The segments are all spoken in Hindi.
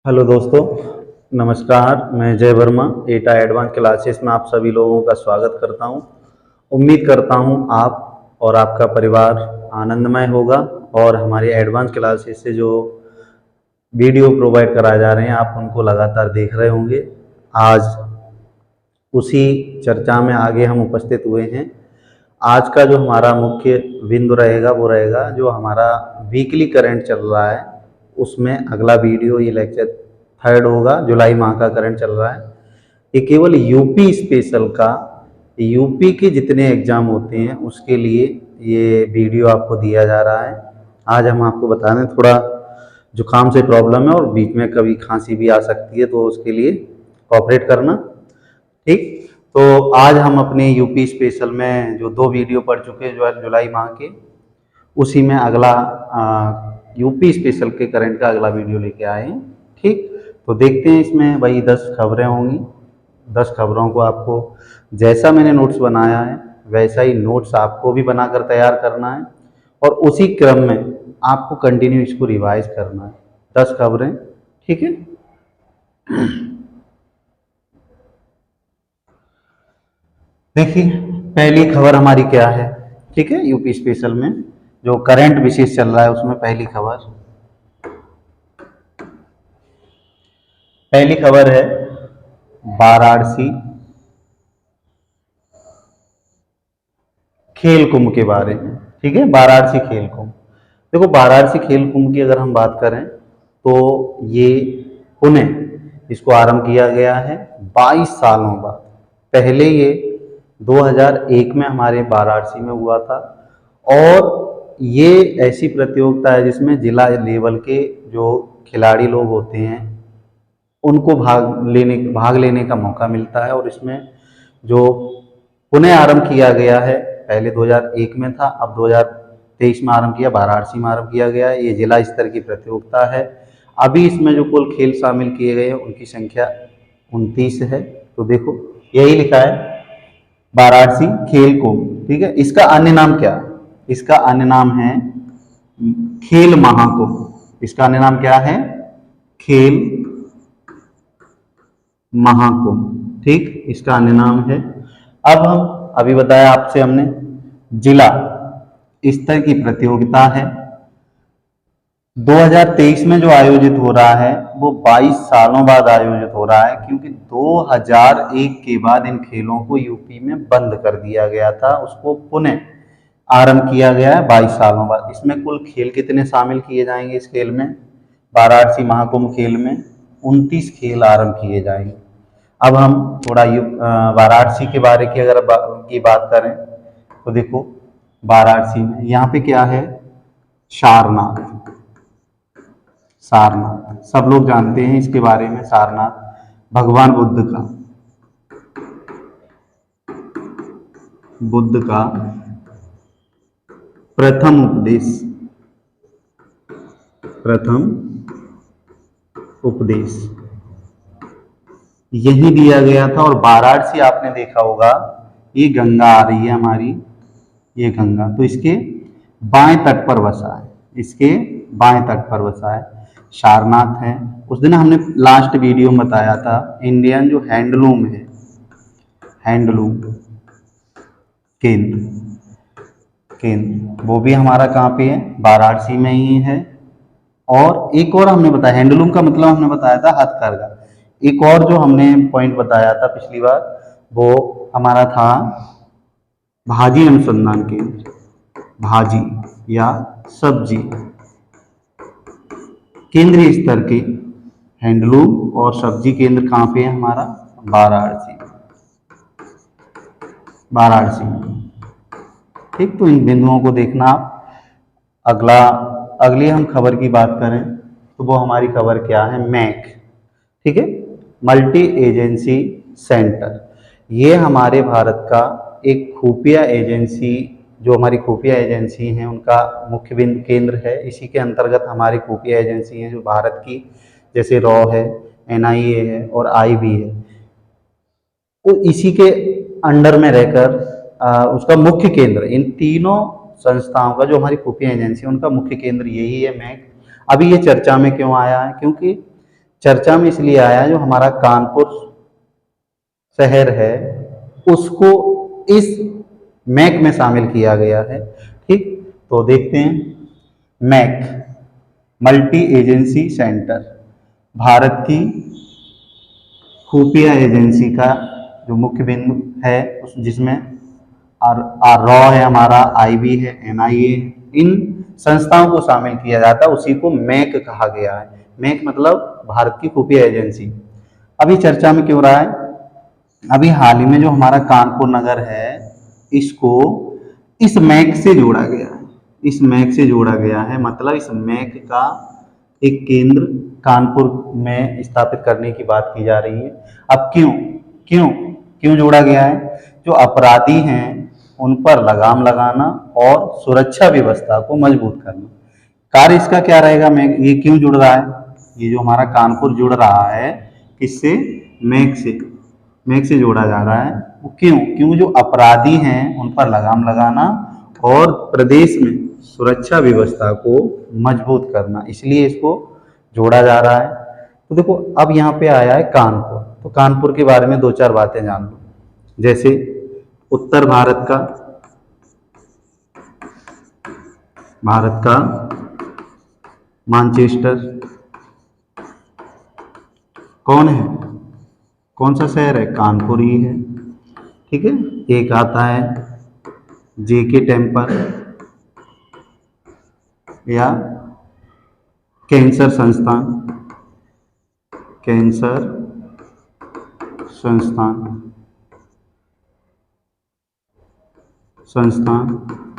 हेलो दोस्तों, नमस्कार। मैं जय वर्मा एटा एडवांस क्लासेस में आप सभी लोगों का स्वागत करता हूं। उम्मीद करता हूं आप और आपका परिवार आनंदमय होगा और हमारी एडवांस क्लासेस से जो वीडियो प्रोवाइड कराए जा रहे हैं आप उनको लगातार देख रहे होंगे। आज उसी चर्चा में आगे हम उपस्थित हुए हैं। आज का जो हमारा मुख्य बिंदु रहेगा वो रहेगा जो हमारा वीकली करंट चल रहा है, उसमें अगला वीडियो ये लेक्चर थर्ड होगा। जुलाई माह का करंट चल रहा है। ये केवल यूपी स्पेशल का, यूपी के जितने एग्जाम होते हैं उसके लिए ये वीडियो आपको दिया जा रहा है। आज हम आपको बता दें, थोड़ा जुकाम से प्रॉब्लम है और बीच में कभी खांसी भी आ सकती है, तो उसके लिए कोऑपरेट करना। ठीक, तो आज हम अपने यूपी स्पेशल में जो 2 वीडियो पढ़ चुके हैं जो जुलाई माह के, उसी में अगला यूपी स्पेशल के करंट का अगला वीडियो लेके आए हैं। ठीक, तो देखते हैं। इसमें वही 10 खबरें होंगी। 10 खबरों को आपको जैसा मैंने नोट्स बनाया है वैसा ही नोट्स आपको भी बनाकर तैयार करना है और उसी क्रम में आपको कंटिन्यू इसको रिवाइज करना है। 10 खबरें, ठीक है। देखिए, पहली खबर हमारी क्या है, ठीक है। यूपी स्पेशल में जो करंट विशेष चल रहा है उसमें पहली खबर है वाराणसी खेल कुंभ के बारे में, ठीक है। वाराणसी खेल कुंभ, देखो वाराणसी खेल कुंभ की अगर हम बात करें तो ये पुणे इसको आरंभ किया गया है 22 सालों बाद। पहले ये 2001 में हमारे वाराणसी में हुआ था और ये ऐसी प्रतियोगिता है जिसमें जिला लेवल के जो खिलाड़ी लोग होते हैं उनको भाग लेने का मौका मिलता है। और इसमें जो पुणे आरंभ किया गया है, पहले 2001 में था, अब 2023 में आरंभ किया, वाराणसी में आरंभ किया गया है। ये जिला स्तर की प्रतियोगिता है। अभी इसमें जो कुल खेल शामिल किए गए हैं उनकी संख्या 29 है। तो देखो यही लिखा है वाराणसी खेल कुंभ, ठीक है। इसका अन्य नाम क्या? इसका अन्य नाम है खेल महाकुंभ। इसका अन्य नाम क्या है? खेल महाकुंभ, ठीक, इसका अन्य नाम है। अब हम अभी बताया आपसे हमने जिला स्तर की प्रतियोगिता है। 2023 में जो आयोजित हो रहा है वो 22 सालों बाद आयोजित हो रहा है, क्योंकि 2001 के बाद इन खेलों को यूपी में बंद कर दिया गया था, उसको पुणे आरंभ किया गया है 22 सालों बाद। इसमें कुल खेल कितने शामिल किए जाएंगे इस खेल में? वाराणसी महाकुंभ खेल में 29 खेल आरंभ किए जाएंगे। अब हम थोड़ा वाराणसी के बारे की अगर बात करें तो देखो वाराणसी में यहाँ पे क्या है? सारनाथ। सारनाथ सब लोग जानते हैं इसके बारे में। सारनाथ भगवान बुद्ध का प्रथम उपदेश यही दिया गया था। और वाराणसी आपने देखा होगा, ये गंगा आ रही है हमारी, ये गंगा, तो इसके बाएं तट पर बसा है, इसके बाएं तट पर बसा है। सारनाथ है। उस दिन हमने लास्ट वीडियो में बताया था इंडियन जो हैंडलूम है, हैंडलूम केंद्र वो भी हमारा कहाँ पे है? वाराणसी में ही है। और एक और हमने बताया, हैंडलूम का मतलब हमने बताया था हथकरघा। एक और जो हमने पॉइंट बताया था पिछली बार वो हमारा था भाजी अनुसंधान केंद्र। भाजी या सब्जी केंद्रीय स्तर के हैंडलूम और सब्जी केंद्र कहाँ पे है हमारा? वाराणसी में, ठीक। तो इन बिंदुओं को देखना आप। अगली हम खबर की बात करें तो वो हमारी खबर क्या है? मैक, ठीक है, मल्टी एजेंसी सेंटर। ये हमारे भारत का एक खुफिया एजेंसी, जो हमारी खुफिया एजेंसी हैं उनका मुख्य बिंदु केंद्र है। इसी के अंतर्गत हमारी खुफिया एजेंसी हैं जो भारत की, जैसे रॉ है, NIA है और IB है, वो इसी के अंडर में रहकर उसका मुख्य केंद्र, इन तीनों संस्थाओं का जो हमारी खुफिया एजेंसी है उनका मुख्य केंद्र यही है, मैक। अभी ये चर्चा में क्यों आया है? क्योंकि चर्चा में इसलिए आया जो हमारा कानपुर शहर है उसको इस मैक में शामिल किया गया है। ठीक, तो देखते हैं। MAC multi agency centre, Bharat की खुफिया एजेंसी का जो मुख्य बिंदु है जिसमें आर रॉ है, हमारा आईबी है, एनआईए है, इन संस्थाओं को शामिल किया जाता है, उसी को मैक कहा गया है। मैक मतलब भारत की खुफिया एजेंसी। अभी चर्चा में क्यों रहा है? अभी हाल ही में जो हमारा कानपुर नगर है इसको इस मैक से जोड़ा गया है, इस मैक से जोड़ा गया है, मतलब इस मैक का एक केंद्र कानपुर में स्थापित करने की बात की जा रही है। अब क्यों क्यों क्यों जोड़ा गया है? जो अपराधी हैं उन पर लगाम लगाना और सुरक्षा व्यवस्था को मजबूत करना, कार्य इसका क्या रहेगा? मैक ये क्यों जुड़ रहा है? ये जो हमारा कानपुर जुड़ रहा है किससे? मैक से जोड़ा जा रहा है। वो क्यों जो अपराधी हैं उन पर लगाम लगाना और प्रदेश में सुरक्षा व्यवस्था को मजबूत करना, इसलिए इसको जोड़ा जा रहा है। तो देखो अब यहाँ पे आया है कानपुर, तो कानपुर के बारे में दो चार बातें जान लो। जैसे उत्तर भारत का मैनचेस्टर कौन है? कौन सा शहर है? कानपुर ही है। ठीक है, एक आता है जेके टेम्पल या कैंसर संस्थान,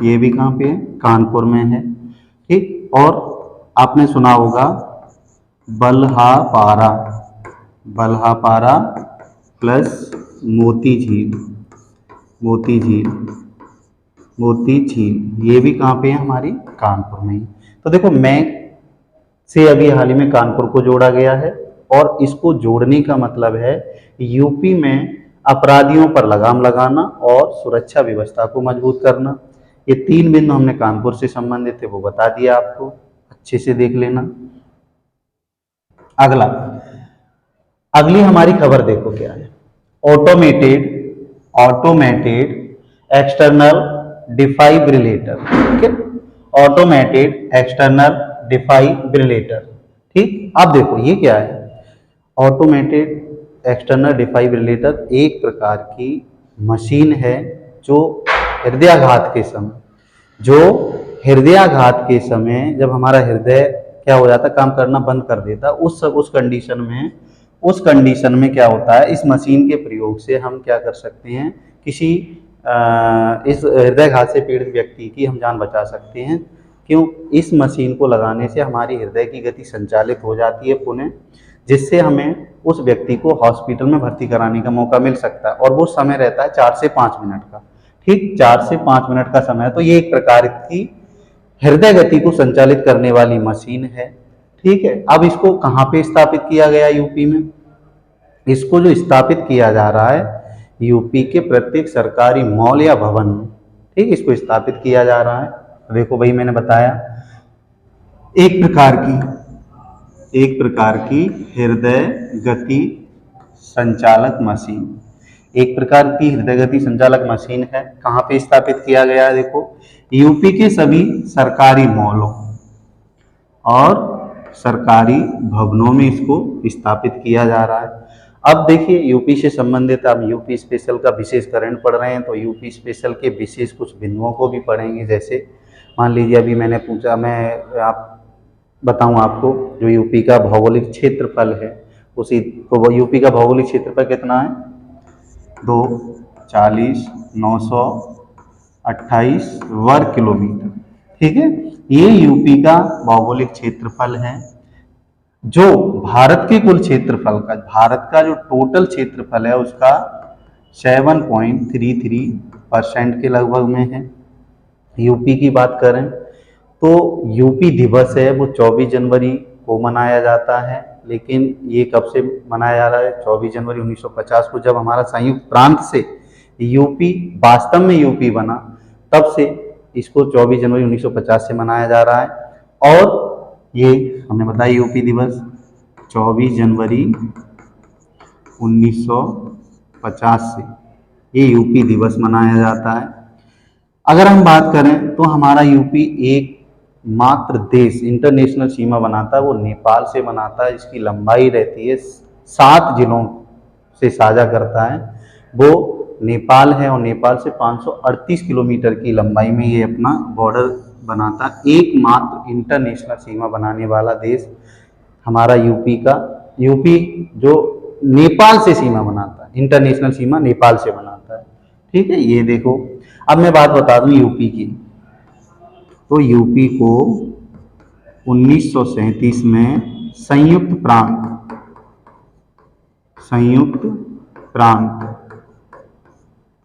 ये भी कहाँ पे है? कानपुर में है। ठीक, और आपने सुना होगा बल्हापारा प्लस मोती झील, ये भी कहाँ पे है? हमारी कानपुर में ही। तो देखो मैक से अभी हाल ही में कानपुर को जोड़ा गया है, और इसको जोड़ने का मतलब है यूपी में अपराधियों पर लगाम लगाना और सुरक्षा व्यवस्था को मजबूत करना। ये तीन बिंदु हमने कानपुर से संबंधित थे वो बता दिया आपको, अच्छे से देख लेना। अगली हमारी खबर देखो क्या है। Automated external defibrillator. ठीक है, ऑटोमेटेड एक्सटर्नल डिफाइब्रिलेटर। ठीक, अब देखो ये क्या है? ऑटोमेटेड एक्सटर्नल डिफाइब्रिलेटर एक प्रकार की मशीन है जो हृदयाघात के समय जब हमारा हृदय क्या हो जाता है? काम करना बंद कर देता, उस कंडीशन में क्या होता है? इस मशीन के प्रयोग से हम क्या कर सकते हैं? किसी इस हृदयाघात से पीड़ित व्यक्ति की हम जान बचा सकते हैं। क्यों? इस मशीन को लगाने से हमारी हृदय की गति संचालित हो जाती है पुनः, जिससे हमें उस व्यक्ति को हॉस्पिटल में भर्ती कराने का मौका मिल सकता है, और वो समय रहता है 4 से 5 मिनट का। ठीक, 4 से 5 मिनट का समय। तो ये एक प्रकार की हृदय गति को संचालित करने वाली मशीन है। ठीक है, अब इसको कहाँ पे स्थापित किया गया? यूपी में। इसको जो स्थापित किया जा रहा है यूपी के प्रत्येक सरकारी मॉल या भवन में। ठीक, इसको स्थापित किया जा रहा है। देखो भाई मैंने बताया एक प्रकार की हृदय गति संचालक मशीन है। कहाँ पे स्थापित किया गया है? देखो यूपी के सभी सरकारी मॉलों और सरकारी भवनों में इसको स्थापित किया जा रहा है। अब देखिए यूपी से संबंधित हम यूपी स्पेशल का विशेषकरण पढ़ रहे हैं, तो यूपी स्पेशल के विशेष कुछ बिंदुओं को भी पढ़ेंगे। जैसे मान लीजिए अभी मैंने पूछा, मैं आप बताऊं आपको, जो यूपी का भौगोलिक क्षेत्रफल है उसी तो यूपी का भौगोलिक क्षेत्रफल कितना है? 240,928 वर्ग किलोमीटर। ठीक है, ये यूपी का भौगोलिक क्षेत्रफल है, जो भारत के कुल क्षेत्रफल का, भारत का जो टोटल क्षेत्रफल है उसका 7.33% के लगभग में है। यूपी की बात करें तो यूपी दिवस है वो 24 जनवरी को मनाया जाता है, लेकिन ये कब से मनाया जा रहा है? 24 जनवरी 1950 को, जब हमारा संयुक्त प्रांत से यूपी वास्तव में यूपी बना, तब से इसको 24 जनवरी 1950 से मनाया जा रहा है। और ये हमने बताया यूपी दिवस। 24 जनवरी 1950 से ये यूपी दिवस मनाया जाता है। अगर हम बात करें तो हमारा यूपी एक मात्र देश इंटरनेशनल सीमा बनाता है, वो नेपाल से बनाता है। इसकी लंबाई रहती है 7 जिलों से साझा करता है, वो नेपाल है और नेपाल से 538 किलोमीटर की लंबाई में ये अपना बॉर्डर बनाता है। एकमात्र इंटरनेशनल सीमा बनाने वाला देश हमारा यूपी जो नेपाल से सीमा बनाता है, इंटरनेशनल सीमा नेपाल से बनाता है। ठीक है, ये देखो। अब मैं बात बता दूं यूपी की, तो यूपी को 1937 में संयुक्त प्रांत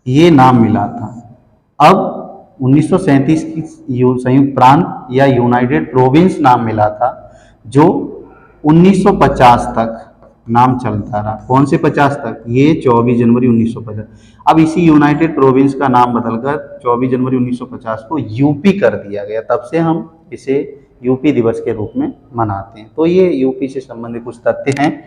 ये नाम मिला था। अब 1937 की संयुक्त प्रांत या यूनाइटेड प्रोविंस नाम मिला था, जो 1950 तक नाम चलता रहा। कौन से 50 तक? ये 24 जनवरी 1950। अब इसी यूनाइटेड प्रोविंस का नाम बदलकर 24 जनवरी 1950 को यूपी कर दिया गया। तब से हम इसे यूपी दिवस के रूप में मनाते हैं। तो ये यूपी से संबंधित कुछ तथ्य हैं।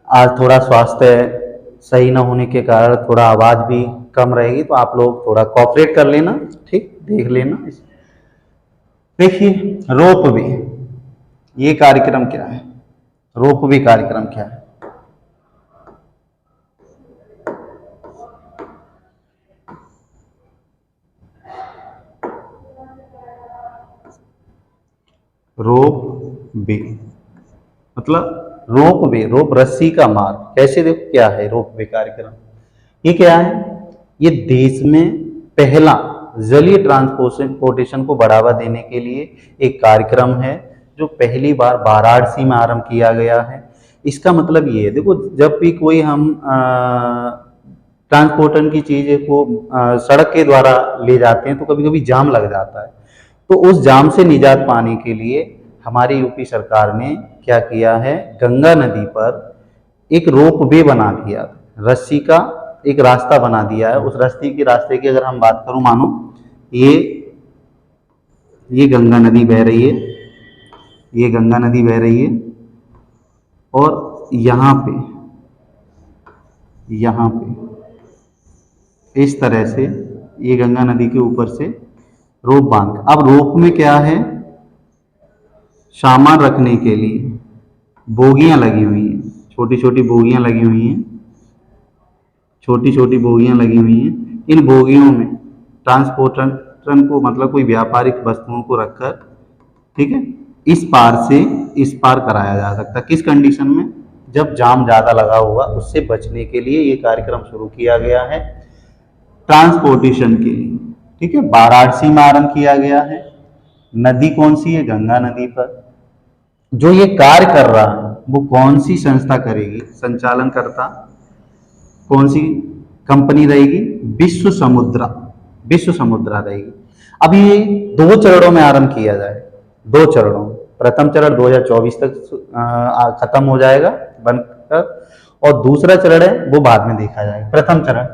आज थोड़ा स्वास्थ्य सही न होने के कारण थोड़ा आवाज़ भी कम रहेगी, तो आप लोग थोड़ा कोऑपरेट कर लेना, ठीक, देख लेना। देखिए, रोपवे, ये कार्यक्रम क्या है? रोपवे कार्यक्रम क्या है? रोपवे मतलब रोप रस्सी का मार्ग। कैसे? देखो क्या है रोपवे कार्यक्रम। ये क्या है? ये देश में पहला जलीय ट्रांसपोर्टेशन को बढ़ावा देने के लिए एक कार्यक्रम है, जो पहली बार वाराणसी में आरंभ किया गया है। इसका मतलब ये है, देखो, जब भी कोई हम ट्रांसपोर्टन की चीज़ को सड़क के द्वारा ले जाते हैं तो कभी कभी जाम लग जाता है। तो उस जाम से निजात पाने के लिए हमारी यूपी सरकार ने क्या किया है, गंगा नदी पर एक रोपवे बना दिया, रस्सी का एक रास्ता बना दिया है। उस रास्ते की अगर हम बात करूं, मानो ये गंगा नदी बह रही है, ये गंगा नदी बह रही है, और यहाँ पे इस तरह से ये गंगा नदी के ऊपर से रोप बांध। अब रोप में क्या है, सामान रखने के लिए बोगियां लगी हुई हैं, छोटी छोटी बोगियां लगी हुई हैं, इन बोगियों में ट्रांसपोर्टन को, मतलब कोई व्यापारिक वस्तुओं को रखकर, ठीक है, इस पार से इस पार कराया जा सकता है। किस कंडीशन में? जब जाम ज़्यादा लगा होगा, उससे बचने के लिए ये कार्यक्रम शुरू किया गया है ट्रांसपोर्टेशन के लिए। ठीक है, वाराणसी में आरंभ किया गया है। नदी कौन सी है? गंगा नदी पर। जो ये कार्य कर रहा है वो कौन सी संस्था करेगी? संचालन करता कौन सी कंपनी रहेगी? विश्व समुद्रा रहेगी। अब ये 2 चरणों में आरंभ किया जाए, 2 चरणों। प्रथम चरण 2024 तक खत्म हो जाएगा बनकर, और दूसरा चरण है वो बाद में देखा जाएगा। प्रथम चरण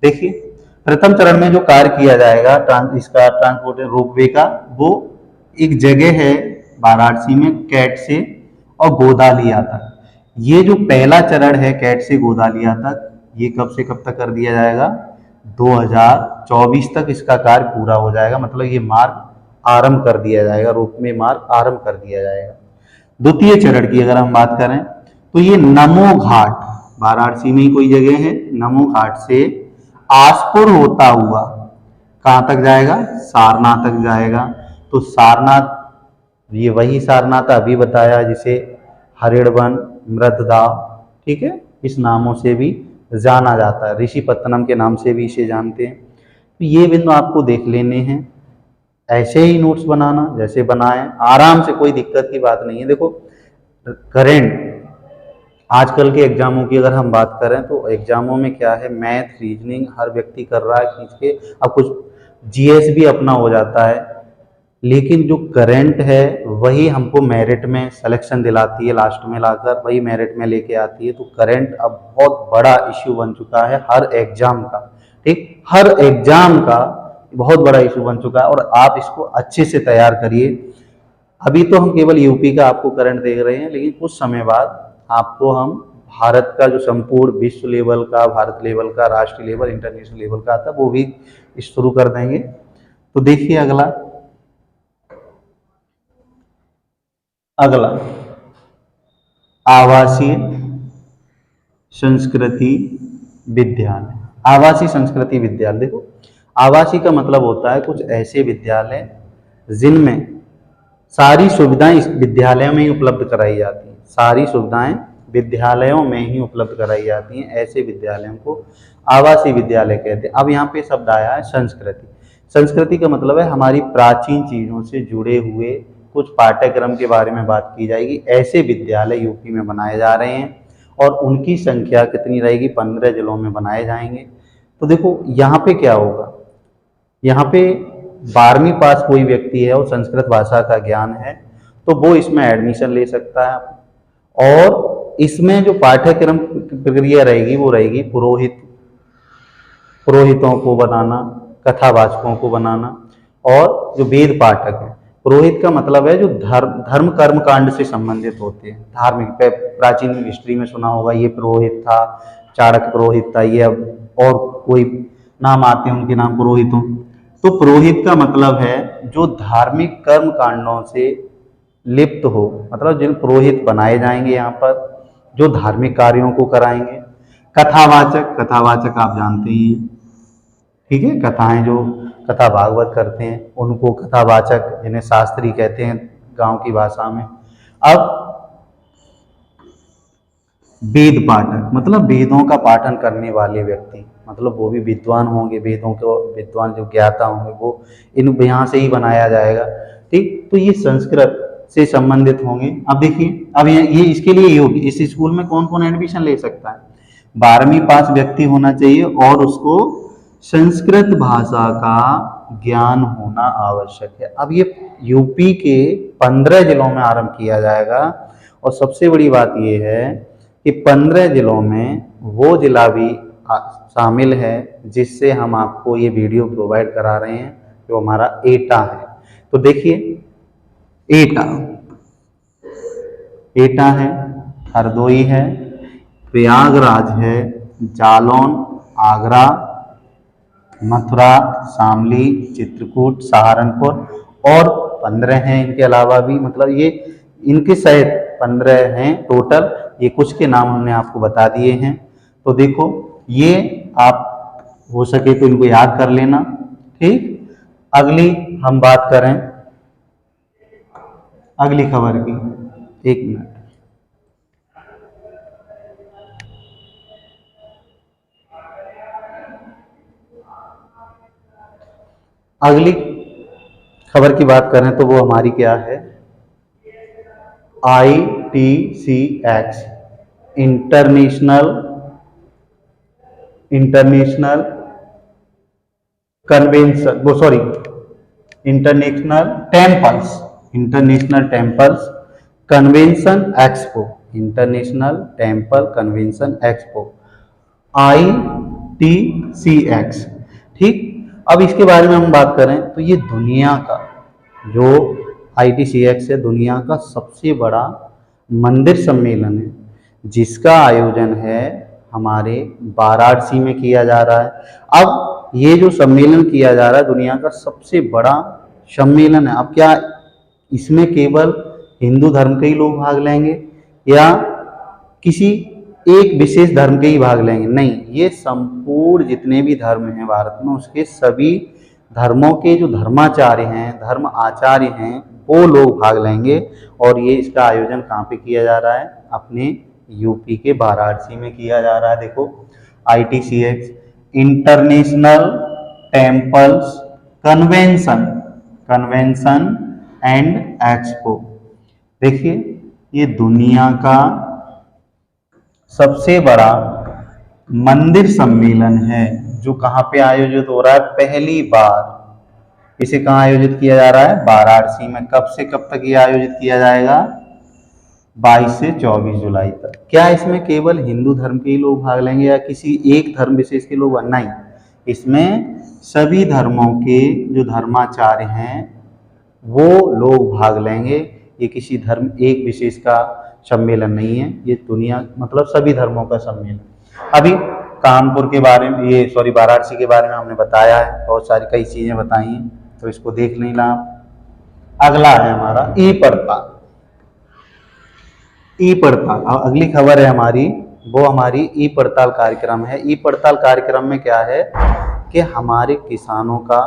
देखिए, प्रथम चरण में जो कार्य किया जाएगा इसका ट्रांसपोर्ट रोपवे का, वो एक जगह है वाराणसी में, कैट से और गोदालिया तक। ये जो पहला चरण है कैट से गोदालिया तक, ये कब से कब तक कर दिया जाएगा? 2024 तक इसका कार्य पूरा हो जाएगा। मतलब ये मार्ग आरंभ कर दिया जाएगा, रोपवे मार्ग आरंभ कर दिया जाएगा। द्वितीय चरण की अगर हम बात करें तो ये नमो घाट, वाराणसी में ही कोई जगह है, नमो घाट से आसपुर होता हुआ कहाँ तक जाएगा? सारनाथ तक जाएगा। तो सारनाथ, ये वही सारनाथ अभी बताया जिसे हरिणवन, मृतदाव, ठीक है, इस नामों से भी जाना जाता है। ऋषिपत्तनम के नाम से भी इसे जानते हैं। तो ये बिंदु आपको देख लेने हैं। ऐसे ही नोट्स बनाना जैसे बनाएं, आराम से, कोई दिक्कत की बात नहीं है। देखो, करेंट आजकल के एग्जामों की अगर हम बात करें तो एग्जामों में क्या है, मैथ, रीजनिंग हर व्यक्ति कर रहा है खींच के। अब कुछ जीएस भी अपना हो जाता है, लेकिन जो करंट है वही हमको मेरिट में सिलेक्शन दिलाती है, लास्ट में लाकर वही मेरिट में लेके आती है। तो करंट अब बहुत बड़ा इश्यू बन चुका है हर एग्जाम का, ठीक, हर एग्जाम का बहुत बड़ा इशू बन चुका है। और आप इसको अच्छे से तैयार करिए। अभी तो हम केवल यूपी का आपको करंट देख रहे हैं, लेकिन कुछ समय बाद आपको हम भारत का जो संपूर्ण विश्व लेवल का, भारत लेवल का, राष्ट्रीय लेवल, इंटरनेशनल लेवल का आता है वो भी शुरू कर देंगे। तो देखिए अगला आवासीय संस्कृति विद्यालय। आवासीय संस्कृति विद्यालय, देखो आवासीय का मतलब होता है कुछ ऐसे विद्यालय जिनमें सारी सुविधाएं इस विद्यालयों में ही उपलब्ध कराई जाती हैं, सारी सुविधाएं विद्यालयों में ही उपलब्ध कराई जाती हैं, ऐसे विद्यालयों को आवासीय विद्यालय कहते हैं। अब यहाँ पे शब्द आया है संस्कृति। संस्कृति का मतलब है हमारी प्राचीन चीज़ों से जुड़े हुए कुछ पाठ्यक्रम के बारे में बात की जाएगी। ऐसे विद्यालय यूपी में बनाए जा रहे हैं और उनकी संख्या कितनी रहेगी, 15 जिलों में बनाए जाएंगे। तो देखो यहाँ पे क्या होगा, यहाँ पे 12वीं पास कोई व्यक्ति है और संस्कृत भाषा का ज्ञान है तो वो इसमें एडमिशन ले सकता है। और इसमें जो पाठ्यक्रम प्रक्रिया रहेगी वो रहेगी पुरोहितों को बनाना, कथावाचकों को बनाना, और जो वेद पाठक है। पुरोहित का मतलब है जो धर्म कर्म कांड से संबंधित होते हैं, धार्मिक। प्राचीन हिस्ट्री में सुना होगा ये पुरोहित था, चाणक्य पुरोहित था, ये अब और कोई नाम आते हैं उनके नाम पुरोहितों। तो पुरोहित का मतलब है जो धार्मिक कर्म कांडों से लिप्त हो, मतलब जिन पुरोहित बनाए जाएंगे यहाँ पर जो धार्मिक कार्यों को कराएंगे। कथावाचक आप जानते ही हैं, ठीक है, कथाएं जो कथा भागवत करते हैं उनको कथावाचक, जिन्हें शास्त्री कहते हैं गांव की भाषा में। अब वेद पाठक मतलब वेदों का पाठन करने वाले व्यक्ति, मतलब वो भी विद्वान होंगे, वेदों के विद्वान जो ज्ञाता होंगे वो इन यहाँ से ही बनाया जाएगा, ठीक। तो ये संस्कृत से संबंधित होंगे। अब देखिए, अब ये इसके लिए योग्य, इस स्कूल में कौन कौन एडमिशन ले सकता है, 12वीं पास व्यक्ति होना चाहिए और उसको संस्कृत भाषा का ज्ञान होना आवश्यक है। अब ये यूपी के 15 जिलों में आरंभ किया जाएगा और सबसे बड़ी बात ये है कि 15 जिलों में वो जिला भी शामिल है जिससे हम आपको ये वीडियो प्रोवाइड करा रहे हैं, जो हमारा एटा है। तो देखिए एटा है, हरदोई है, प्रयागराज है, जालौन, आगरा, मथुरा, शामली, चित्रकूट, सहारनपुर और 15 हैं इनके अलावा भी, मतलब ये इनके सहित 15 हैं टोटल। ये कुछ के नाम हमने आपको बता दिए हैं। तो देखो ये आप हो सके तो इनको याद कर लेना, ठीक। अगली हम बात करें अगली खबर की, एक मिनट। अगली खबर की बात करें तो वो हमारी क्या है, ITCX इंटरनेशनल कन्वेंशन, वो sorry international temples convention expo, international temple convention expo, ITCX, ठीक। अब इसके बारे में हम बात करें तो ये दुनिया का जो ITCX है, दुनिया का सबसे बड़ा मंदिर सम्मेलन है जिसका आयोजन है हमारे वाराणसी में किया जा रहा है। अब ये जो सम्मेलन किया जा रहा है दुनिया का सबसे बड़ा सम्मेलन है। अब क्या इसमें केवल हिंदू धर्म के ही लोग भाग लेंगे या किसी एक विशेष धर्म के ही भाग लेंगे? नहीं, ये संपूर्ण जितने भी धर्म हैं भारत में उसके सभी धर्मों के जो धर्माचार्य हैं, धर्म आचार्य हैं, वो लोग भाग लेंगे। और ये इसका आयोजन कहाँ पे किया जा रहा है, अपने यूपी के वाराणसी में किया जा रहा है। देखो ITCX international temples convention and expo, देखिए ये दुनिया का सबसे बड़ा मंदिर सम्मेलन है जो कहाँ पे आयोजित हो रहा है, पहली बार इसे कहाँ आयोजित किया जा रहा है, वाराणसी में। कब से कब तक ये आयोजित किया जाएगा, 22 से 24 जुलाई तक। क्या इसमें केवल हिंदू धर्म के ही लोग भाग लेंगे या किसी एक धर्म विशेष के लोग? नहीं, इसमें सभी धर्मों के जो धर्माचार्य हैं वो लोग भाग लेंगे। ये किसी धर्म एक विशेष का सम्मेलन नहीं है, ये दुनिया मतलब सभी धर्मों का सम्मेलन। अभी कानपुर के बारे में, ये सॉरी वाराणसी के बारे में हमने बताया है, बहुत सारी कई चीजें बताई हैं, तो इसको देख लेना आप। अगला है हमारा ई पड़ताल। ई पड़ताल अगली खबर है हमारी, वो हमारी ई पड़ताल कार्यक्रम है। ई पड़ताल कार्यक्रम में क्या है कि हमारे किसानों का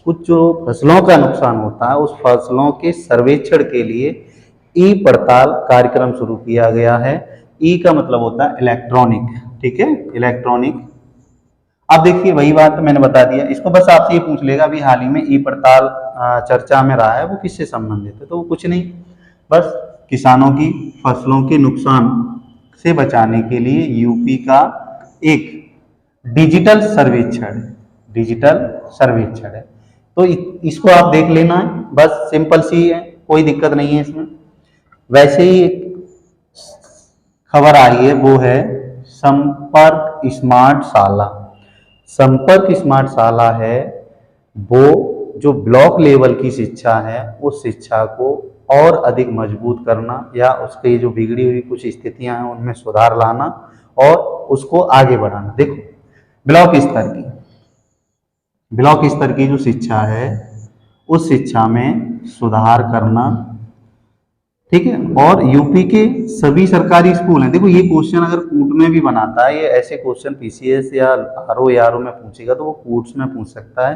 कुछ जो फसलों का नुकसान होता है उस फसलों के सर्वेक्षण के लिए ई पड़ताल कार्यक्रम शुरू किया गया है। ई का मतलब होता है इलेक्ट्रॉनिक, ठीक है, इलेक्ट्रॉनिक। अब देखिए वही बात मैंने बता दिया, इसको बस आपसे ये पूछ लेगा अभी हाल ही में ई पड़ताल चर्चा में रहा है, वो किससे संबंधित है, तो वो कुछ नहीं, बस किसानों की फसलों के नुकसान से बचाने के लिए यूपी का एक डिजिटल सर्वेक्षण, डिजिटल सर्वेक्षण है। तो इसको आप देख लेना है, बस सिंपल सी है, कोई दिक्कत नहीं है इसमें। वैसे ही एक खबर आई है, वो है संपर्क स्मार्ट शाला। संपर्क स्मार्ट शाला है वो जो ब्लॉक लेवल की शिक्षा है उस शिक्षा को और अधिक मजबूत करना या उसके जो बिगड़ी हुई कुछ स्थितियां हैं उनमें सुधार लाना और उसको आगे बढ़ाना। देखो ब्लॉक स्तर की जो शिक्षा है उस शिक्षा में सुधार करना, ठीक है। और यूपी के सभी सरकारी स्कूल हैं, देखो ये क्वेश्चन अगर कूट में भी बनाता है, ये ऐसे क्वेश्चन पीसीएस या आरओ में पूछेगा तो वो कूट्स में पूछ सकता है,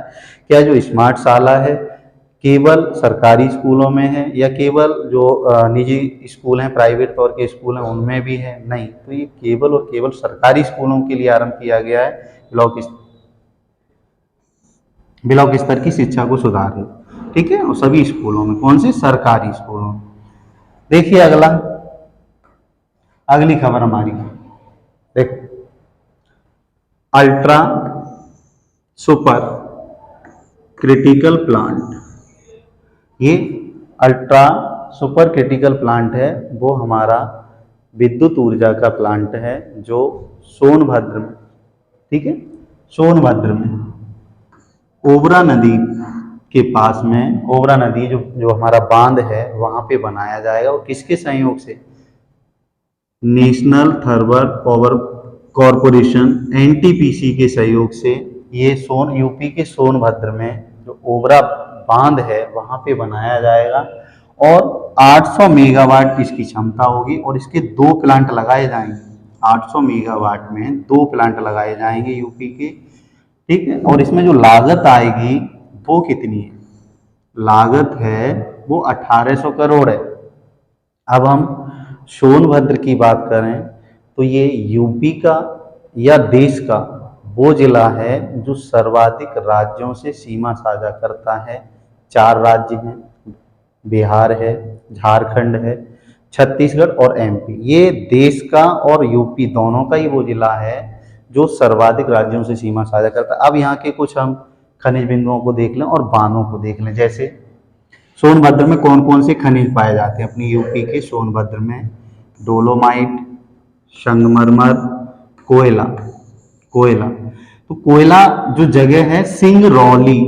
क्या जो स्मार्ट शाला है केवल सरकारी स्कूलों में है या केवल जो निजी स्कूल हैं, प्राइवेट तौर के स्कूल हैं उनमें भी है, नहीं, तो ये केवल और केवल सरकारी स्कूलों के लिए आरंभ किया गया है ब्लॉक स्तर की शिक्षा को सुधारना, ठीक है, और सभी स्कूलों में, कौन से, सरकारी स्कूलों में। देखिए अगली खबर हमारी, देखो अल्ट्रा सुपर क्रिटिकल प्लांट। ये अल्ट्रा सुपर क्रिटिकल प्लांट है वो हमारा विद्युत ऊर्जा का प्लांट है जो सोनभद्र में, ठीक है, सोनभद्र में ओबरा नदी के पास में, ओबरा नदी जो हमारा बांध है वहां पे बनाया जाएगा। और किसके सहयोग से, national thermal power corporation NTPC के सहयोग से ये यूपी के सोनभद्र में जो ओबरा बांध है वहां पे बनाया जाएगा और 800 मेगावाट इसकी क्षमता होगी और इसके 2 प्लांट लगाए जाएंगे। 800 मेगावाट में 2 प्लांट लगाए जाएंगे यूपी के, ठीक है। और इसमें जो लागत आएगी वो कितनी है, लागत है वो 1800 करोड़ है। अब हम सोनभद्र की बात करें तो ये यूपी का या देश का वो जिला है जो सर्वाधिक राज्यों से सीमा साझा करता है। 4 राज्य हैं, बिहार है, झारखंड है, छत्तीसगढ़ और एमपी। ये देश का और यूपी दोनों का ही वो जिला है जो सर्वाधिक राज्यों से सीमा साझा करता है। अब यहाँ के कुछ हम खनिज बिंदुओं को देख लें और बांधों को देख लें। जैसे सोनभद्र में कौन कौन से खनिज पाए जाते हैं, अपनी यूपी के सोनभद्र में डोलोमाइट, संगमरमर, कोयला। तो कोयला जो जगह है सिंगरौली,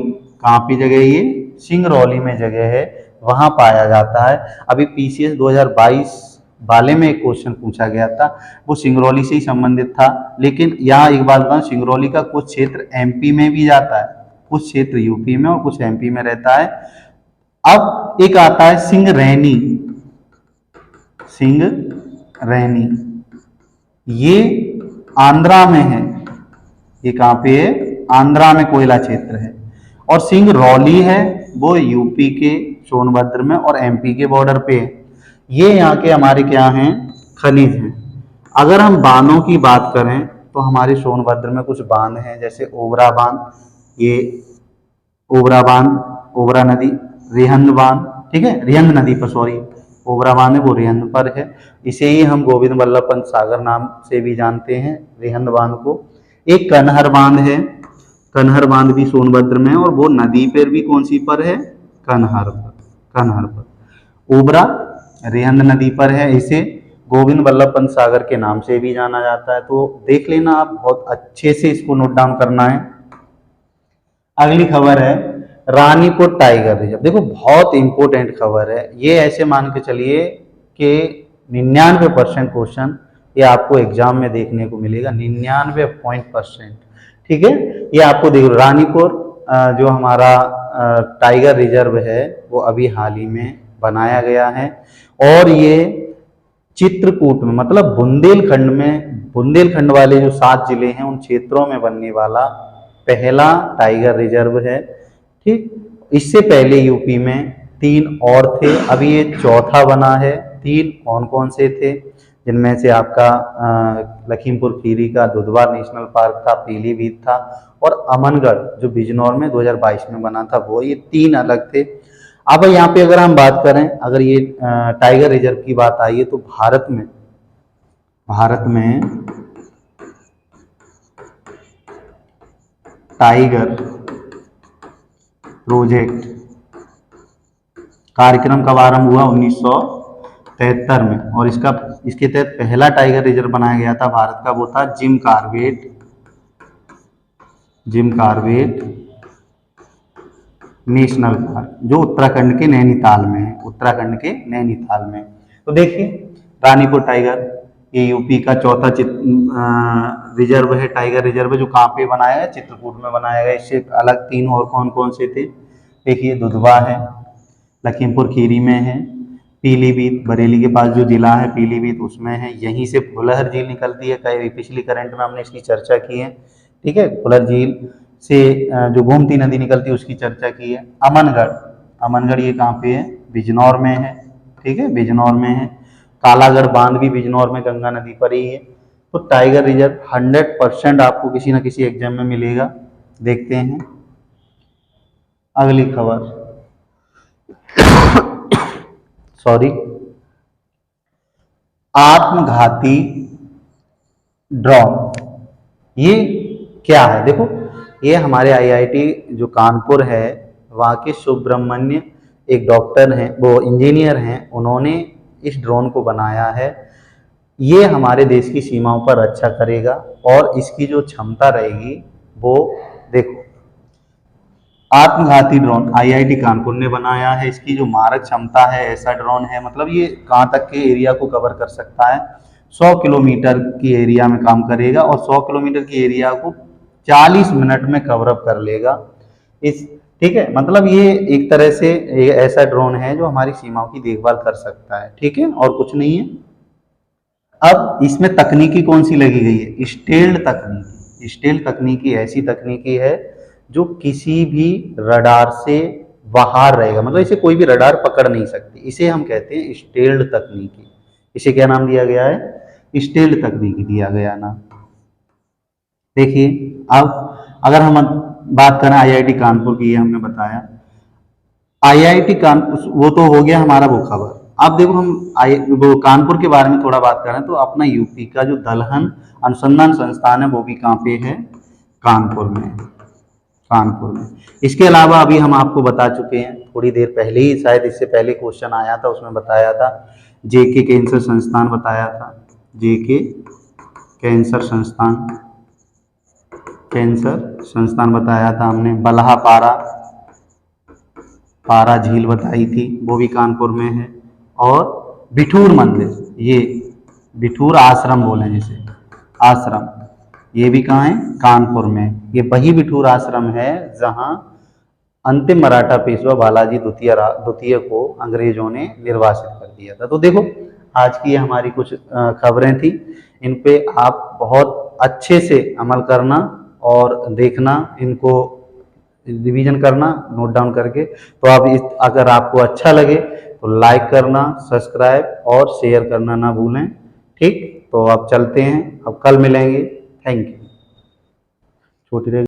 कहाँ पे जगह है ये, सिंगरौली में जगह है, वहां पाया जाता है। अभी पीसीएस 2022 वाले में एक क्वेश्चन पूछा गया था, वो सिंगरौली से ही संबंधित था। लेकिन यहाँ एक बात बताऊं, सिंगरौली का कुछ क्षेत्र एमपी में भी जाता है, कुछ क्षेत्र यूपी में और कुछ एमपी में रहता है। अब एक आता है सिंगरैनी, ये आंध्रा में है। ये कहाँ पे है, आंध्रा में कोयला क्षेत्र है। और सिंगरौली है वो यूपी के सोनभद्र में और एमपी के बॉर्डर पे है। ये यहाँ के हमारे क्या हैं, खनिज हैं। अगर हम बांधों की बात करें तो हमारे सोनभद्र में कुछ बांध हैं, जैसे ओबरा बांध, ये ओबरा बांध, ओबरा नदी, रिहंद बांध, ठीक है, रिहंद नदी पर, सॉरी, ओबरा बांध है वो रिहंद पर है। इसे ही हम गोविंद वल्लभ पंत सागर नाम से भी जानते हैं, रिहंद बांध को। एक कनहर बांध है, कनहर बांध भी सोनभद्र में है और वो नदी पर भी कौन सी पर है, कनहर पर। ओबरा रिहंद नदी पर है, इसे गोविंद वल्लभ पंत सागर के नाम से भी जाना जाता है। तो देख लेना आप, बहुत अच्छे से इसको नोट डाउन करना है। अगली खबर है रानीपुर टाइगर रिजर्व, देखो बहुत इंपॉर्टेंट खबर है ये, ऐसे मान के चलिए कि 99% क्वेश्चन ये आपको एग्जाम में देखने को मिलेगा, 99%। ठीक है, ये आपको देखो रानीपुर जो हमारा टाइगर रिजर्व है वो अभी हाल ही में बनाया गया है, और ये चित्रकूट में मतलब बुंदेलखंड में, बुंदेलखंड वाले जो 7 जिले हैं उन क्षेत्रों में बनने वाला पहला टाइगर रिजर्व है। ठीक, इससे पहले यूपी में 3 और थे, अभी ये चौथा बना है। 3 कौन कौन से थे, जिनमें से आपका लखीमपुर खीरी का दुधवा नेशनल पार्क था, पीलीभीत था, और अमनगढ़ जो बिजनौर में 2022 में बना था वो, ये 3 अलग थे। अब यहाँ पे अगर हम बात करें, अगर ये टाइगर रिजर्व की बात आई है तो भारत में टाइगर प्रोजेक्ट कार्यक्रम कब आरंभ हुआ, 1973 में, और इसके तहत पहला टाइगर रिजर्व बनाया गया था भारत का, वो था जिम कॉर्बेट नेशनल पार्क, जो उत्तराखंड के नैनीताल में है, तो देखिए रानीपुर टाइगर ये यूपी का चौथा रिजर्व है, टाइगर रिजर्व है, जो कहाँ पे बनाया है, चित्रकूट में बनाया गया। इससे अलग 3 और कौन कौन से थे, देखिए दुधवा है, लखीमपुर खीरी में है, पीलीभीत बरेली के पास जो जिला है पीलीभीत उसमें है, यहीं से फुलहर झील निकलती है, कई पिछली करंट में हमने इसकी चर्चा की है। ठीक है, फुलहर झील से जो गोमती नदी निकलती है उसकी चर्चा की है। अमनगढ़ ये कहाँ पे है, बिजनौर में है। ठीक है, बिजनौर में है। कालागढ़ बांध भी बिजनौर में गंगा नदी पर ही है। तो टाइगर रिजर्व 100% आपको किसी न किसी एग्जाम में मिलेगा। देखते हैं अगली खबर। सॉरी, आत्मघाती ड्रोन, ये क्या है? देखो, ये हमारे आईआईटी जो कानपुर है वहाँ के सुब्रमण्य एक डॉक्टर हैं, वो इंजीनियर हैं, उन्होंने इस ड्रोन को बनाया है। ये हमारे देश की सीमाओं पर रक्षा करेगा और इसकी जो क्षमता रहेगी वो, देखो, आत्मघाती ड्रोन आईआईटी कानपुर ने बनाया है। इसकी जो मारक क्षमता है, ऐसा ड्रोन है, मतलब ये कहाँ तक के एरिया को कवर कर सकता है, 100 किलोमीटर की एरिया में काम करेगा और 100 किलोमीटर की एरिया को 40 मिनट में कवर अप कर लेगा। ठीक है, मतलब ये एक तरह से ऐसा ड्रोन है जो हमारी सीमाओं की देखभाल कर सकता है। ठीक है, और कुछ नहीं है। अब इसमें तकनीकी कौन सी लगी गई है? स्टेल्थ तकनीकी। स्टेल्थ तकनीकी ऐसी तकनीकी है जो किसी भी रडार से बाहर रहेगा, मतलब इसे कोई भी रडार पकड़ नहीं सकती। इसे हम कहते हैं स्टेल्थ तकनीकी। इसे क्या नाम दिया गया है? स्टेल्थ तकनीकी दिया गया नाम। देखिए, अब अगर हम बात करें आईआईटी कानपुर की, ये हमने बताया आईआईटी कानपुर, वो तो हो गया हमारा वो खबर। अब देखो, हम वो कानपुर के बारे में थोड़ा बात करें तो अपना यूपी का जो दलहन अनुसंधान संस्थान है वो भी कहाँ पे है? कानपुर में। इसके अलावा अभी हम आपको बता चुके हैं थोड़ी देर पहले ही, शायद इससे पहले क्वेश्चन आया था, उसमें बताया था जेके कैंसर संस्थान बताया था। जेके कैंसर संस्थान बताया था हमने। बलहा पारा झील बताई थी, वो भी कानपुर में है। और बिठूर मंदिर, ये बिठूर आश्रम बोले जिसे, आश्रम, ये भी कहाँ है? कानपुर में। ये वही बिठूर आश्रम है जहाँ अंतिम मराठा पेशवा बालाजी द्वितीय को अंग्रेजों ने निर्वासित कर दिया था। तो देखो, आज की ये हमारी कुछ खबरें थी, इन पे आप बहुत अच्छे से अमल करना और देखना, इनको रिवीजन करना नोट डाउन करके। तो आप अगर आपको अच्छा लगे तो लाइक करना, सब्सक्राइब और शेयर करना ना भूलें। ठीक, तो अब चलते हैं, अब कल मिलेंगे। Thank you. छोटी